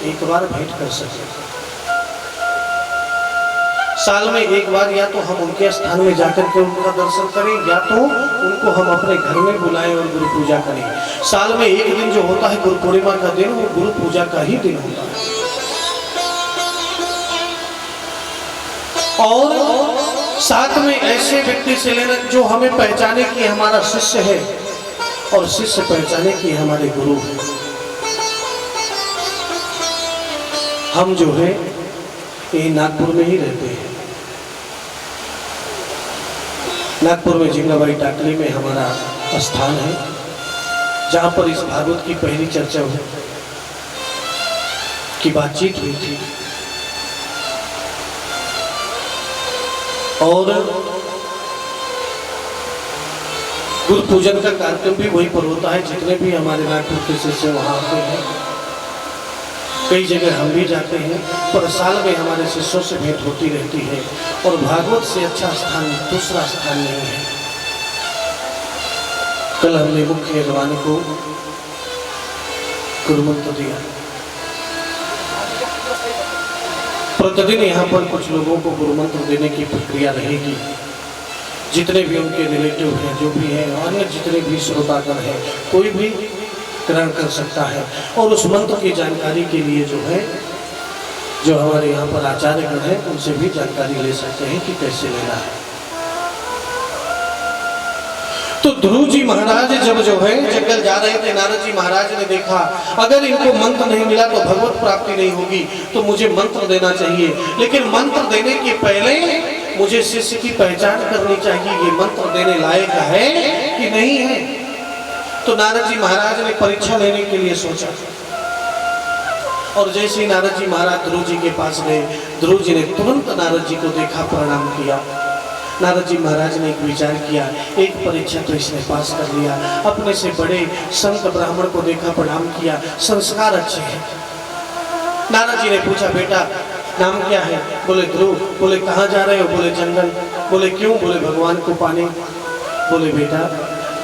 एक बार भेंट कर सके। साल में एक बार या तो हम उनके स्थान में जाकर के उनका दर्शन करें, या तो उनको हम अपने घर में बुलाएं और गुरु पूजा करें। साल में एक दिन जो होता है गुरु पूर्णिमा का दिन, वो गुरु पूजा का ही दिन होता है। और साथ में ऐसे व्यक्ति से लेना जो हमें पहचाने कि हमारा शिष्य है और शिष्य पहचाने कि हमारे गुरु है। हम जो है ये नागपुर में ही रहते हैं। नागपुर में जिंगाबाई टाकली में हमारा स्थान है, जहां पर इस भागवत की पहली चर्चा हुई की बातचीत हुई थी। और गुरु पूजन का कार्यक्रम भी वहीं पर होता है। जितने भी हमारे नागपुर के शिष्य वहां आते हैं, कई जगह हम भी जाते हैं, पर साल में हमारे शिष्यों से भेंट होती रहती है। और भागवत से अच्छा स्थान दूसरा स्थान नहीं है। कल हमने मुख्य यजमान को गुरुमंत्र दिया। प्रतिदिन यहाँ पर कुछ लोगों को गुरुमंत्र देने की प्रक्रिया रहेगी। जितने भी उनके रिलेटिव हैं, जो भी हैं, अन्य जितने भी श्रोतागण हैं, कोई भी ग्रहण कर सकता है। और उस मंत्र की जानकारी के लिए जो है, जो हमारे यहाँ पर आचार्यगण हैं, उनसे भी जानकारी ले सकते हैं कि कैसे लेना है। तो ध्रुव जी महाराज जब जो है जंगल जा रहे थे, नारद जी महाराज ने देखा अगर इनको मंत्र नहीं मिला तो भगवत प्राप्ति नहीं होगी, तो मुझे मंत्र देना चाहिए। लेकिन मंत्र देने के पहले मुझे शिष्य की पहचान करनी चाहिए, ये मंत्र देने लायक है कि नहीं है। तो नारद जी महाराज ने परीक्षा लेने के लिए सोचा। और जैसे ही नारद जी महाराज ध्रुव जी के पास गए, ध्रुव जी ने तुरंत नारद जी को देखा, प्रणाम किया। नारद जी महाराज ने एक विचार किया, एक परीक्षा तो इसने पास कर लिया। अपने से बड़े संत ब्राह्मण को देखा, प्रणाम किया, संस्कार अच्छे हैं। नारद जी ने पूछा, बेटा नाम क्या है? बोले ध्रुव। बोले कहाँ जा रहे हो? बोले जंगल। बोले क्यों? बोले भगवान को पाने। बोले बेटा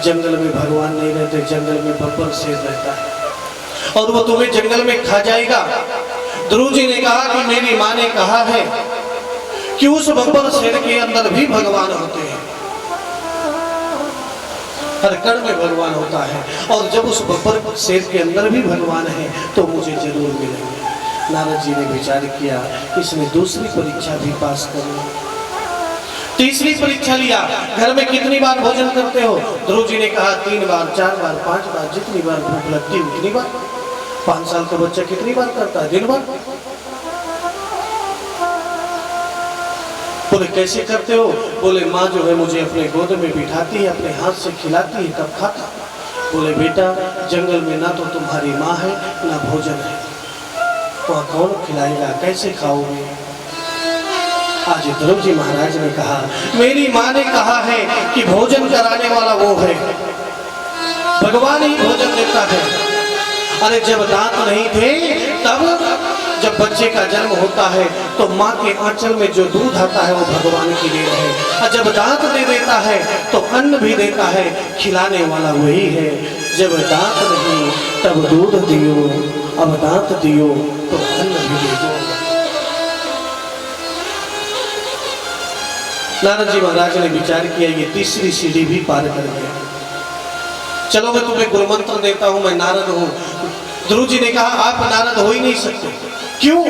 जंगल में भगवान नहीं रहते, जंगल में बब्बर शेर रहता है और वो तुम्हें जंगल में खा जाएगा। ध्रुव जी ने कहा कि मेरी माँ ने कहा है कि उस बब्बर शेर के अंदर भी भगवान होते हैं, हर कण में भगवान होता है। और जब उस बब्बर शेर के अंदर भी भगवान है तो मुझे जरूर मिलेंगे। नारद जी ने विचार किया, इसने दूसरी परीक्षा भी पास कर ली। तीसरी परीक्षा लिया, घर में कितनी बार भोजन करते हो? ध्रुव जी ने कहा 3 बार, 4 बार, 5 बार, जितनी बार भूख लगती उतनी बार। 5 साल का बच्चा कितनी बार करता है? दिन भर। बोले कैसे करते हो? बोले माँ जो है मुझे अपने गोद में बिठाती है, अपने हाथ से खिलाती है, तब खाता। बोले बेटा जंगल में ना तो तुम्हारी माँ है ना भोजन है, वहाँ कौन खिलाएगा, कैसे खाओगे? आज ध्रुव जी महाराज ने कहा, मेरी माँ ने कहा है कि भोजन कराने वाला वो है, भगवान ही भोजन देता है। अरे जब दांत नहीं थे, तब जब बच्चे का जन्म होता है तो माँ के आंचल में जो दूध आता है वो भगवान की देन है। और जब दांत दे देता है तो अन्न भी देता है, खिलाने वाला वही है। जब दांत नहीं तब दूध दियो, अब दांत दियो तो अन्न भी दे दो। नारद जी महाराज ने विचार किया, ये तीसरी सीढ़ी भी पार कर गया। चलो मैं तुम्हें गुरु मंत्र देता हूं, मैं नारद हूं। ध्रुव जी ने कहा आप नारद हो ही नहीं सकते। क्यों?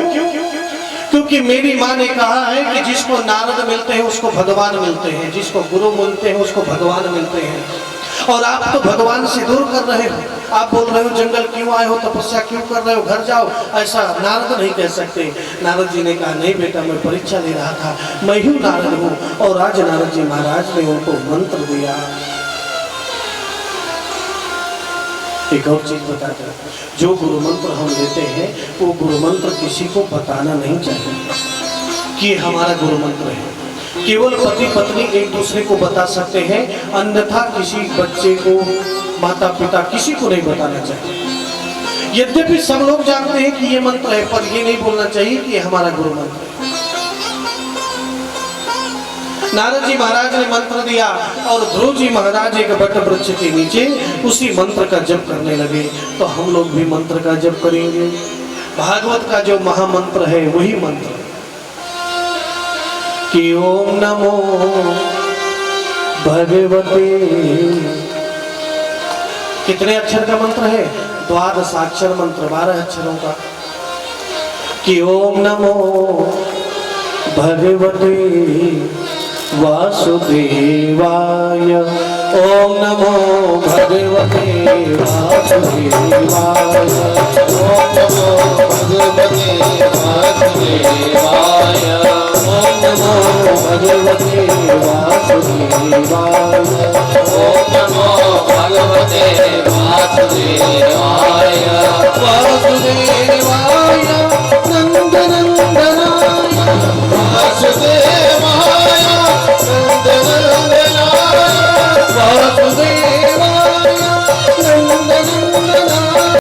क्योंकि मेरी माँ ने कहा है कि जिसको नारद मिलते हैं उसको भगवान मिलते हैं, जिसको गुरु मिलते हैं उसको भगवान मिलते हैं। और आप तो भगवान से दूर कर रहे हो। आप बोल रहे हो जंगल क्यों आए हो, तपस्या क्यों कर रहे हो, घर जाओ, ऐसा नारद नहीं कह सकते। नारद जी ने कहा नहीं बेटा, मैं परीक्षा ले रहा था, मैं ही नारद हूँ। और आज नारद जी महाराज ने उनको मंत्र दिया। एक और चीज बताते हैं, जो गुरु मंत्र हम लेते हैं वो गुरु मंत्र किसी को बताना नहीं चाहिए कि हमारा गुरु मंत्र है। केवल पति पत्नी एक दूसरे को बता सकते हैं, अन्यथा किसी बच्चे को, माता पिता, किसी को नहीं बताना चाहिए। यद्यपि सब लोग जानते हैं कि ये मंत्र है, पर ये नहीं बोलना चाहिए कि हमारा गुरु मंत्र है। नारद जी महाराज ने मंत्र दिया और ध्रुव जी महाराज एक बट वृक्ष के नीचे उसी मंत्र का जप करने लगे। तो हम लोग भी मंत्र का जप करेंगे। भागवत का जो महामंत्र है वही मंत्र कि ओम नमो भगवते, कितने अक्षर का मंत्र है? 12 अक्षर मंत्र, 12 अक्षरों का। कि ओम नमो भगवते वासुदेवाय, ओम नमो भगवते वासुदेवाय, ओम नमो भगवते वासुदेवाय, ओम नमो भगवते वासुदेवाय, ओम नमो भगवते वासुदेवाय।